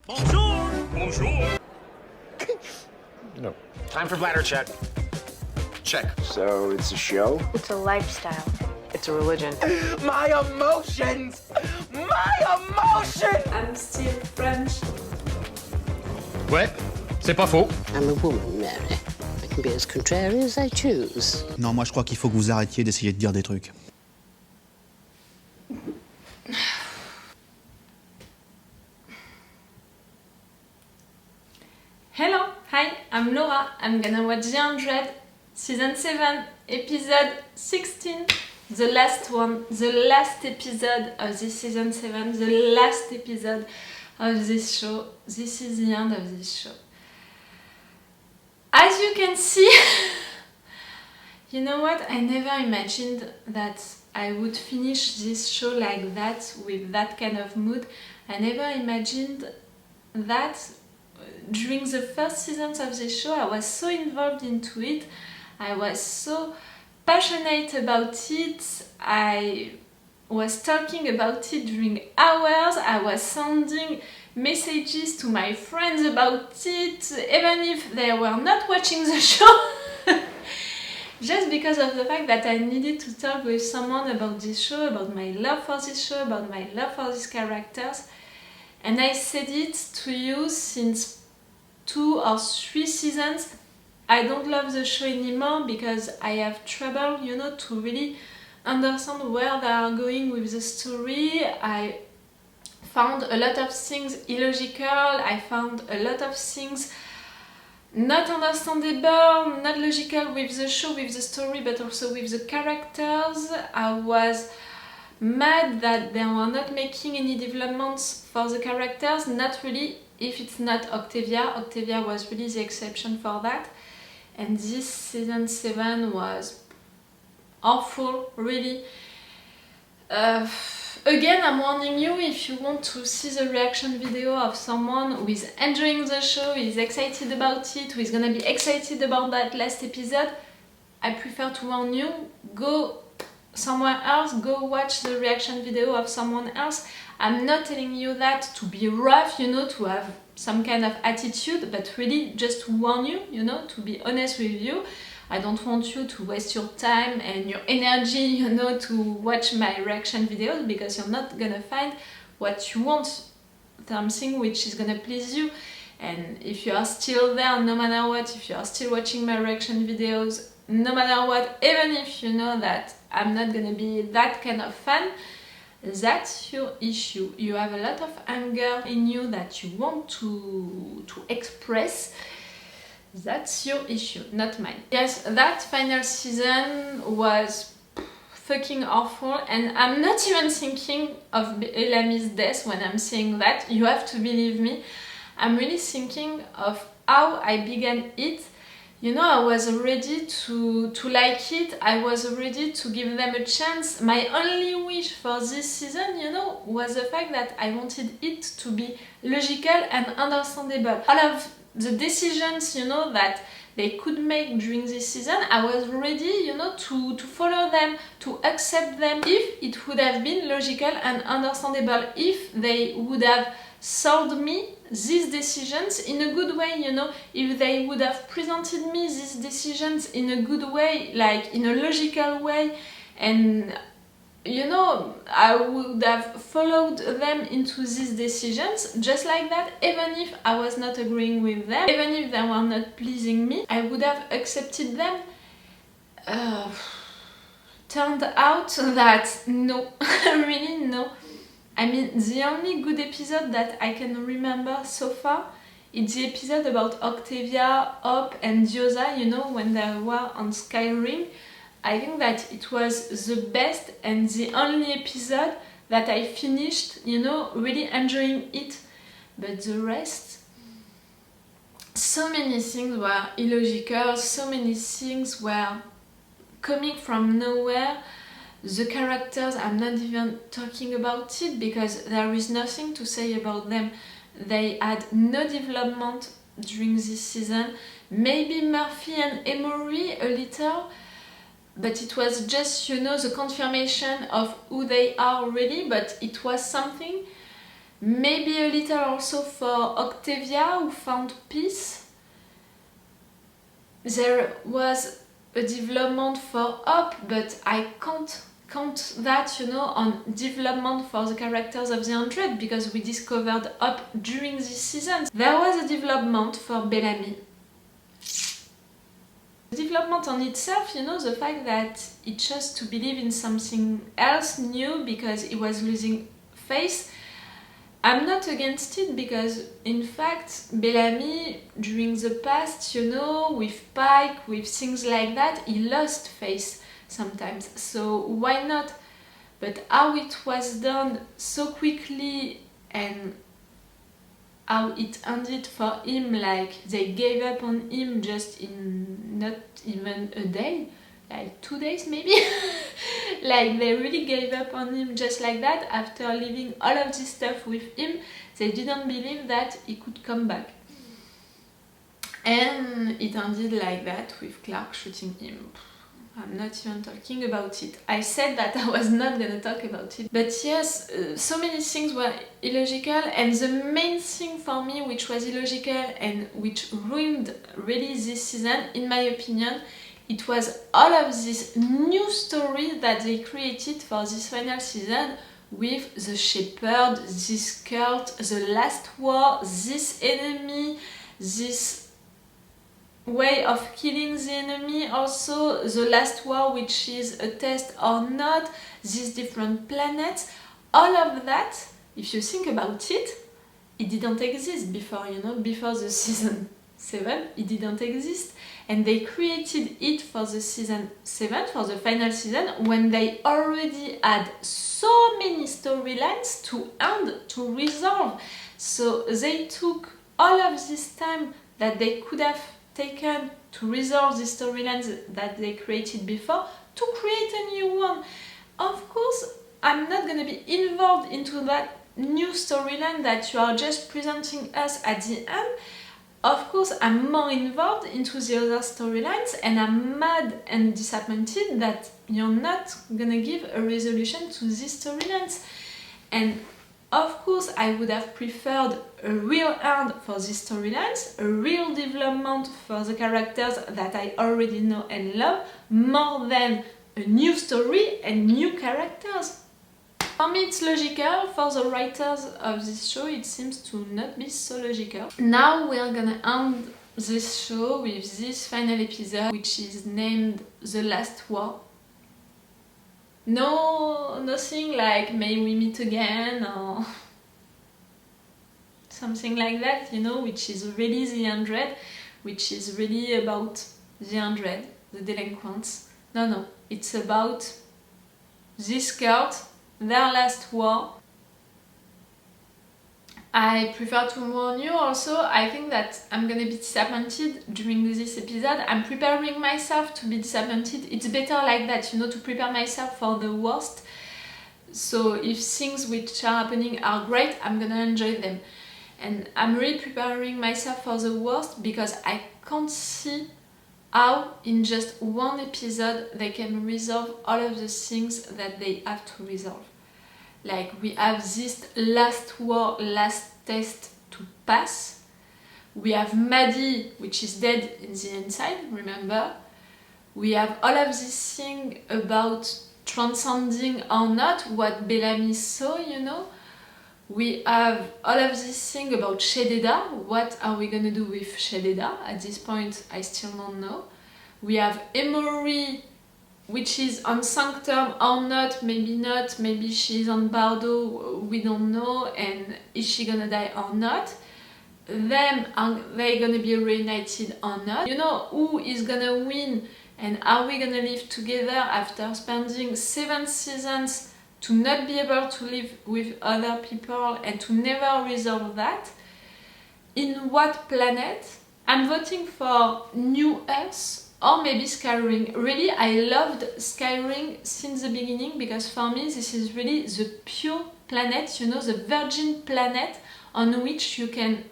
Bonjour! Bonjour! No. Time for bladder check. Check. So it's a show? It's a lifestyle. It's a religion. My emotions! My emotions! I'm still French. Ouais, c'est pas faux. I'm a woman, Mary. I can be as contrary as I choose. Non, moi je crois qu'il faut que vous arrêtiez d'essayer de dire des trucs. Hello, hi, I'm Laura. I'm gonna watch The 100, Season 7, Episode 16. The last one, the last episode of this Season 7, the last episode of this show. This is the end of this show. As you can see, you know what? I never imagined that I would finish this show like that, with that kind of mood. I never imagined that during the first seasons of the show I was so involved into it. I was so passionate about it. I was talking about it during hours. I was sending messages to my friends about it, even if they were not watching the show. Just because of the fact that I needed to talk with someone about this show, about my love for this show, about my love for these characters. And I said it to you since 2 or 3 seasons. I don't love the show anymore because I have trouble, you know, to really understand where they are going with the story. I found a lot of things illogical. I found a lot of things not understandable, not logical with the show, with the story, but also with the characters. I was mad that they were not making any developments for the characters, not really, if it's not Octavia. Octavia was really the exception for that. And this season 7 was awful, really. Again, I'm warning you, if you want to see the reaction video of someone who is enjoying the show, who is excited about it, who is gonna be excited about that last episode, I prefer to warn you, go somewhere else, go watch the reaction video of someone else. I'm not telling you that to be rough, you know, to have some kind of attitude, but really just to warn you, you know, to be honest with you. I don't want you to waste your time and your energy, you know, to watch my reaction videos, because you're not gonna find what you want, something which is gonna please you. And if you are still there, no matter what, if you are still watching my reaction videos, no matter what, even if you know that I'm not gonna be that kind of fan, that's your issue. You have a lot of anger in you that you want to express. That's your issue, not mine. Yes, that final season was fucking awful, and I'm not even thinking of Bellamy's death when I'm saying that. You have to believe me. I'm really thinking of how I began it. You know, I was ready to like it. I was ready to give them a chance. My only wish for this season, you know, was the fact that I wanted it to be logical and understandable. All of the decisions, you know, that they could make during this season, I was ready, you know, to follow them, to accept them, if it would have been logical and understandable, if they would have sold me these decisions in a good way, you know, if they would have presented me these decisions in a good way, like in a logical way, and you know, I would have followed them into these decisions just like that, even if I was not agreeing with them, even if they were not pleasing me, I would have accepted them. Turned out that no, really no. I mean, the only good episode that I can remember so far is the episode about Octavia, Hope and Diosa, you know, when they were on Skyrim. I think that it was the best and the only episode that I finished, you know, really enjoying it. But the rest, so many things were illogical, so many things were coming from nowhere. The characters, I'm not even talking about it because there is nothing to say about them. They had no development during this season. Maybe Murphy and Emory a little, but it was just, you know, the confirmation of who they are really, but it was something. Maybe a little also for Octavia, who found peace. There was a development for Up, but I can't count that, you know, on development for the characters of the 100 because we discovered Up during this season. There was a development for Bellamy. The development on itself, you know, the fact that he chose to believe in something else new because he was losing faith. I'm not against it because, in fact, Bellamy, during the past, you know, with Pike, with things like that, he lost faith sometimes. So why not? But how it was done so quickly and how it ended for him, like they gave up on him just in not even a day, like 2 days maybe. Like they really gave up on him just like that after leaving all of this stuff with him. They didn't believe that he could come back. And it ended like that with Clark shooting him. I'm not even talking about it. I said that I was not gonna talk about it. But yes, so many things were illogical, and the main thing for me which was illogical and which ruined really this season, in my opinion, it was all of this new story that they created for this final season with the Shepherd, this cult, the last war, this enemy, this way of killing the enemy, also the last war, which is a test or not, these different planets, all of that, if you think about it, it didn't exist before, you know, before the season 7, it didn't exist. And they created it for the season 7, for the final season, when they already had so many storylines to end, to resolve. So they took all of this time that they could have taken to resolve the storylines that they created before to create a new one. Of course, I'm not gonna be involved into that new storyline that you are just presenting us at the end. Of course, I'm more involved into the other storylines, and I'm mad and disappointed that you're not gonna give a resolution to these storylines. And of course, I would have preferred a real end for these storylines, a real development for the characters that I already know and love, more than a new story and new characters. For me it's logical, for the writers of this show it seems to not be so logical. Now we are gonna end this show with this final episode, which is named The Last War. No, nothing like May We Meet Again or something like that, you know, which is really the 100, which is really about the 100, the delinquents. No, it's about this cult, their last war. I prefer to warn you also, I think that I'm gonna be disappointed during this episode. I'm preparing myself to be disappointed. It's better like that, you know, to prepare myself for the worst. So if things which are happening are great, I'm gonna enjoy them. And I'm really preparing myself for the worst because I can't see how in just one episode they can resolve all of the things that they have to resolve. Like we have this last war, last test to pass. We have Maddie, which is dead in the inside, remember? We have all of this thing about transcending or not, what Bellamy saw, you know? We have all of this thing about Shedida. What are we gonna do with Shedida? At this point, I still don't know. We have Emory, which is on Sanctum or not, maybe she's on Bardo, we don't know, and is she gonna die or not? Them, are they gonna be reunited or not? You know, who is gonna win, and are we gonna live together after spending 7 seasons to not be able to live with other people and to never resolve that? In what planet? I'm voting for New Earth or maybe Skyrim. Really, I loved Skyrim since the beginning because for me this is really the pure planet, you know, the virgin planet on which you can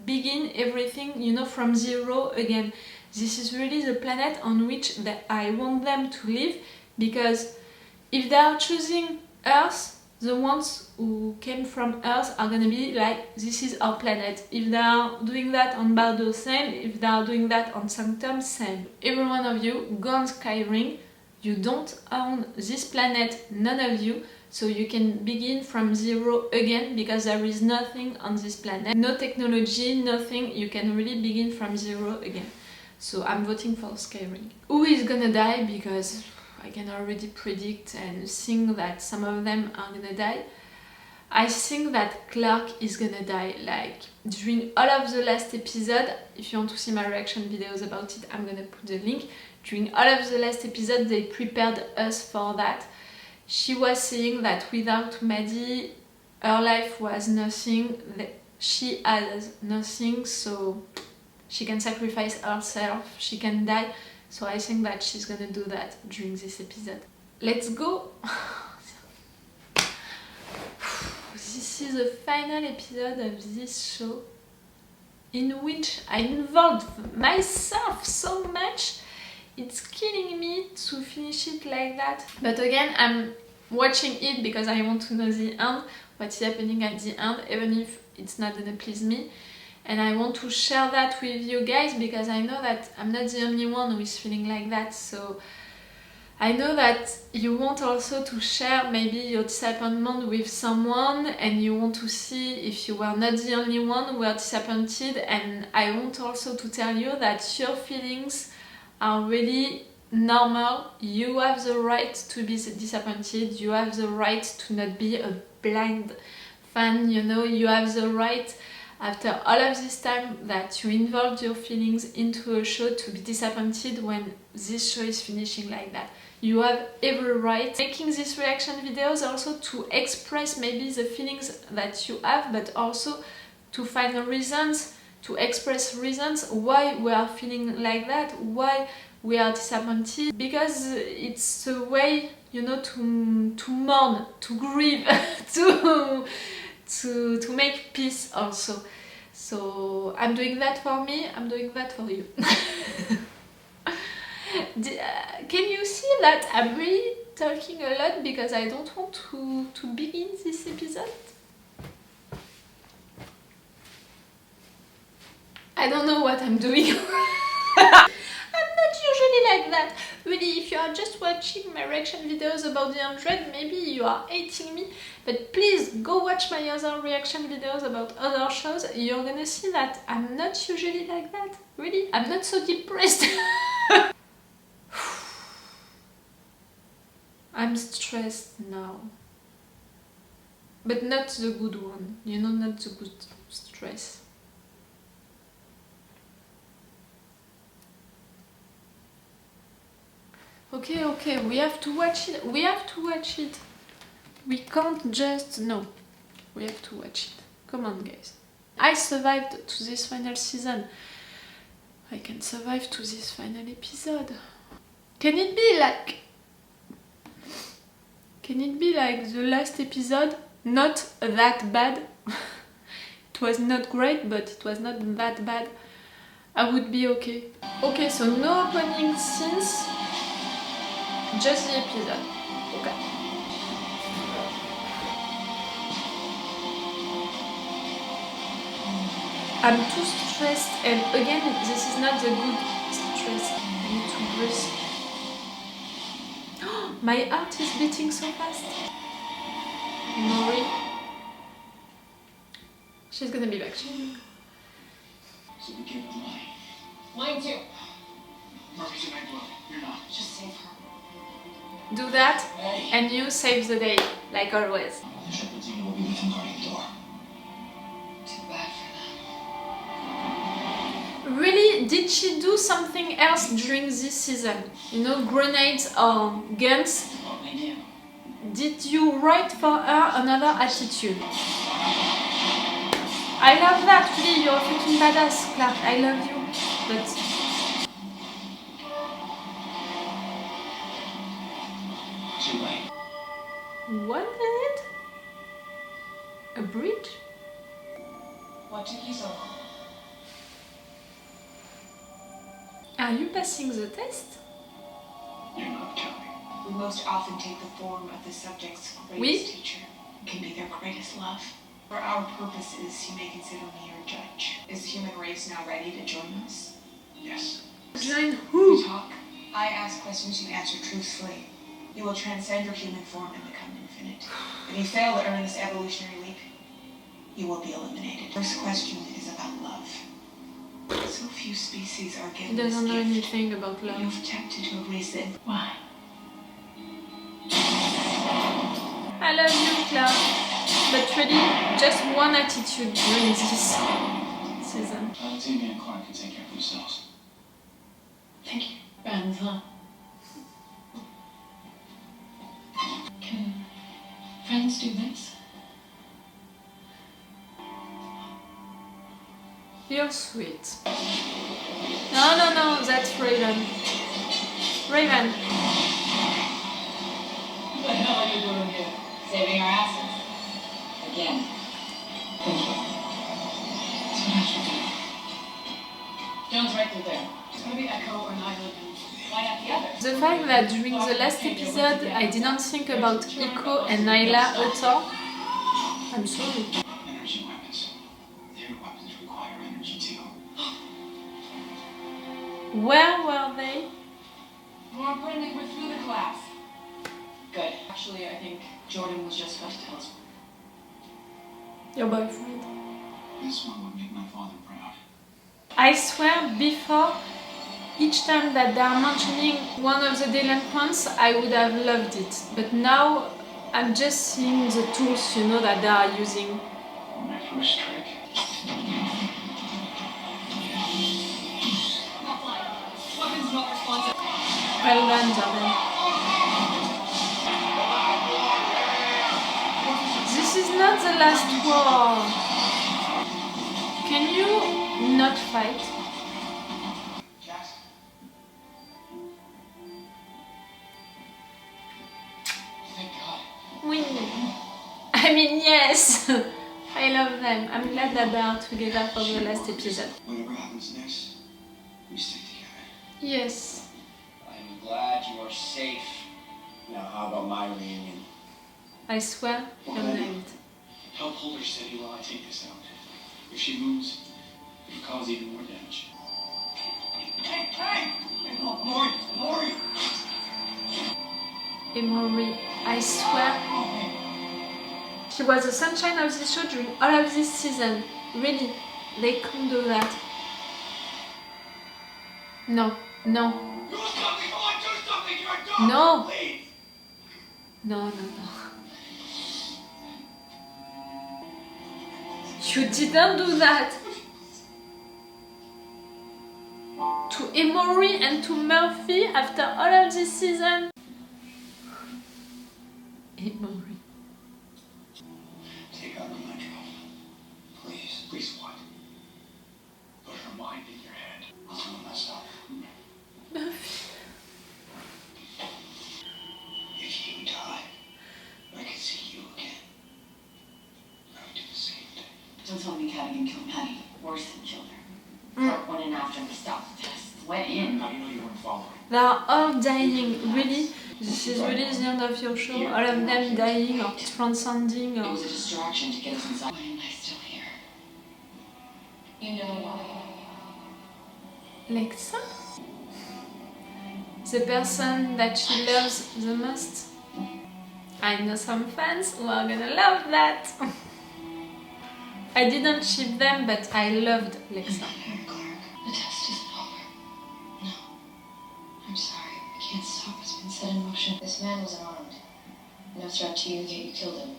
begin everything, you know, from zero again. This is really the planet on which that I want them to live, because if they are choosing Earth, the ones who came from Earth are gonna be like, this is our planet. If they are doing that on Bardo, same. If they are doing that on Sanctum, same. Every one of you, go on Skyring. You don't own this planet, none of you. So you can begin from zero again, because there is nothing on this planet. No technology, nothing. You can really begin from zero again. So I'm voting for Skyring. Who is gonna die? Because I can already predict and think that some of them are gonna die. I think that Clark is gonna die, like during all of the last episode. If you want to see my reaction videos about it, I'm gonna put the link. During all of the last episode, they prepared us for that. She was saying that without Maddie, her life was nothing. She has nothing, so she can sacrifice herself, she can die. So I think that she's gonna do that during this episode. Let's go! This is the final episode of this show, in which I involved myself so much. It's killing me to finish it like that. But again, I'm watching it because I want to know the end, what is happening at the end, even if it's not gonna please me. And I want to share that with you guys, because I know that I'm not the only one who is feeling like that. So I know that you want also to share maybe your disappointment with someone, and you want to see if you were not the only one who were disappointed. And I want also to tell you that your feelings are really normal. You have the right to be disappointed. You have the right to not be a blind fan, you know. You have the right, after all of this time that you involved your feelings into a show, to be disappointed when this show is finishing like that. You have every right. Making these reaction videos also to express maybe the feelings that you have, but also to find reasons, to express reasons why we are feeling like that, why we are disappointed, because it's a way, you know, to mourn, to grieve, to make peace also. So I'm doing that for me, I'm doing that for you. Can you see that I'm really talking a lot because I don't want to begin this episode? I don't know what I'm doing. I'm not usually like that. Really, if you are just watching my reaction videos about the 100, maybe you are hating me. But please go watch my other reaction videos about other shows. You're gonna see that I'm not usually like that. Really, I'm not so depressed. I'm stressed now. But not the good one. You know, not the good stress. Okay, we have to watch it. We have to watch it. We can't just... No. We have to watch it. Come on, guys. I survived to this final season. I can survive to this final episode. Can it be like... Can it be like the last episode? Not that bad. It was not great, but it was not that bad. I would be okay. Okay, so no opening scenes. Just the episode. Okay. I'm too stressed, and again, this is not the good stress. I need to breathe. My heart is beating so fast. Mori. She's gonna be back. So we gave her mine. Mine too. Marcus and I blow. You're not. Just save her. Do that, and you save the day, like always. The Shepherd's unit will be with him guarding the door. Too bad for them. Really, did she do something else during this season? You know, grenades or guns? What they do. Did you write for her another attitude? I love that, really, you're a freaking badass, Clark, I love you. But... Too late. What is it? A bridge? What took you so long? Are you passing the test? You're not counting. We most often take the form of the subject's greatest Oui. teacher. can be their greatest love. For our purposes, you may consider me your judge. Is the human race now ready to join us? Yes. Join We who? talk. I ask questions, you answer truthfully. You will transcend your human form and become infinite. If you fail to earn this evolutionary leap, you will be eliminated. First question is about love. So few species are He given this doesn't know gift. anything about love. You've attempted to erase it. Why? I love you, Clara. But really, just one attitude during this season. Tammy and Clark can take care of themselves. Thank you. Friends, huh? Can friends do this? You're sweet. No, that's Raven. Raven. What the hell are you doing here? Saving our asses. Again. Thank you. That's what I should do. John's right through there. It's gonna be Echo or Nigel. Why not the others? The fact that during the last episode I didn't think about Echo and Nyla at all, I'm sorry. Energy weapons. Their weapons require energy too. Where were they? More importantly, we're through the class. Good. Actually, I think Jordan was just about to tell us. Your boyfriend. This one would make my father proud. I swear before, each time that they are mentioning one of the delinquents, I would have loved it. But now, I'm just seeing the tools, that they are using. My first trick. Weapons not responsive. Well done, Jordan. This is not the last war. Can you not fight? Jackson. Thank God. Oui. I mean, yes. I love them. I'm glad that they are together for the last episode. Whatever happens next, we stick together. Yes. I'm glad you are safe. Now, how about my reunion? I swear, you're nailed. Help hold her steady while I take this out. If she moves, it will cause even more damage. Hey! Maury! Emory, I swear. She was the sunshine of this show during all of this season. Really, they can't do that. No. Do something! Come on, do something! You're a dog! No. Please! No. You didn't do that. To Emory and to Murphy after all of this season. Emory. Take out her nitro. Please. Please what? Put her mind in your head. I'll do it myself. Murphy. If you die, I can see you again. I would do the same thing. Don't tell me Cadigan killed Maddie. Worse than killed her. Clark went in after we stopped the test. Went in. How do you know you weren't following? They are all dying, really? This is really the end of your show? All of them dying or transcending It or... was a distraction to get us inside. Why am I still here? You know why? Lexa? The person that she loves the most? I know some fans who are gonna love that. I didn't ship them, but I loved Lexa. Clark, the test isn't over. No. I'm sorry. I can't stop what's been set in motion. This man was armed. No threat to you, yet you killed him.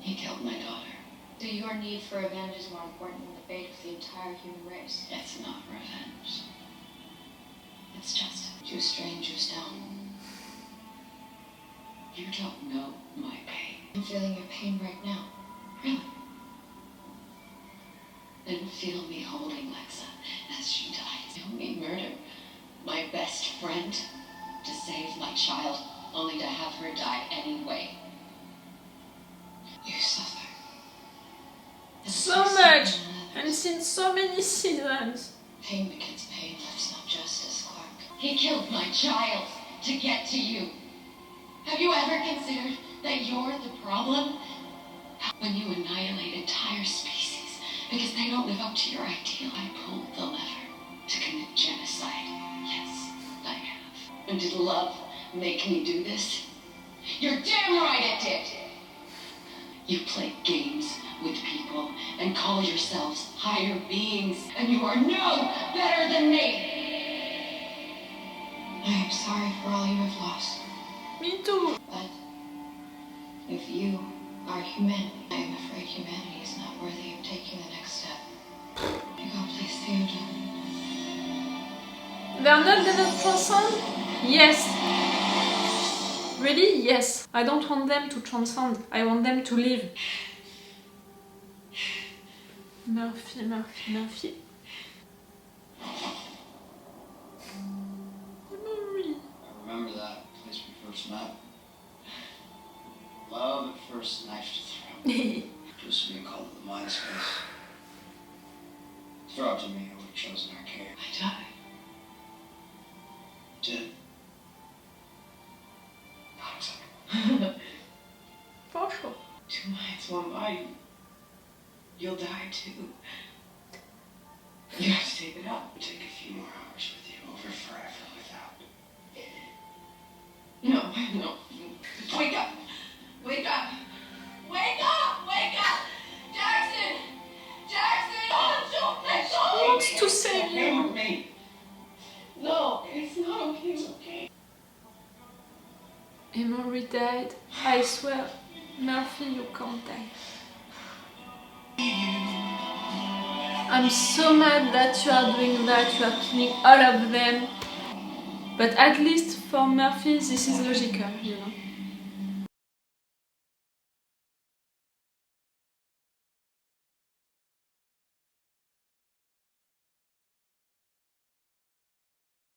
He killed my daughter. So your need for revenge is more important than the fate of the entire human race. It's not revenge. It's justice. Two strangers down. You don't know my pain. I'm feeling your pain right now. Really? Then feel me holding Lexa as she dies. Feel me murder my best friend to save my child, only to have her die anyway. You suffer. So much! And since so many seasons. Pain begets pain. That's not justice, Clark. He killed my child to get to you. Have you ever considered that you're the problem? When you annihilate entire species because they don't live up to your ideal, I pulled the lever to commit genocide. Yes, I have. And did love make me do this? You're damn right it did! You play games with people and call yourselves higher beings, and you are no better than me! I am sorry for all you have lost. Me too. But if you are humanity, I am afraid humanity is not worthy of taking the next step. You go, please, Theodore. They're not gonna transcend? Yes. Really? Yes. I don't want them to transcend. I want them to live. Murphy, Murphy, Murphy. Memory. I remember that place we first met. Love at first knife to throat. Just being called the mind space. Throw it to me, I would have chosen Arcadia. I died. Did. Not acceptable. For sure. 2 minds, 1 body. You'll die too. You have to take it up. We'll take a few more hours with you over forever without. No. Wake up! Wake up! Wake up! Wake up! Jackson! Jackson! Don't He wants to save Stay you. with me. No, it's not okay. It's okay. Emery died. I swear. Murphy, you can't die. I'm so mad that you are doing that, you are killing all of them. But at least for Murphy, this is logical, you know.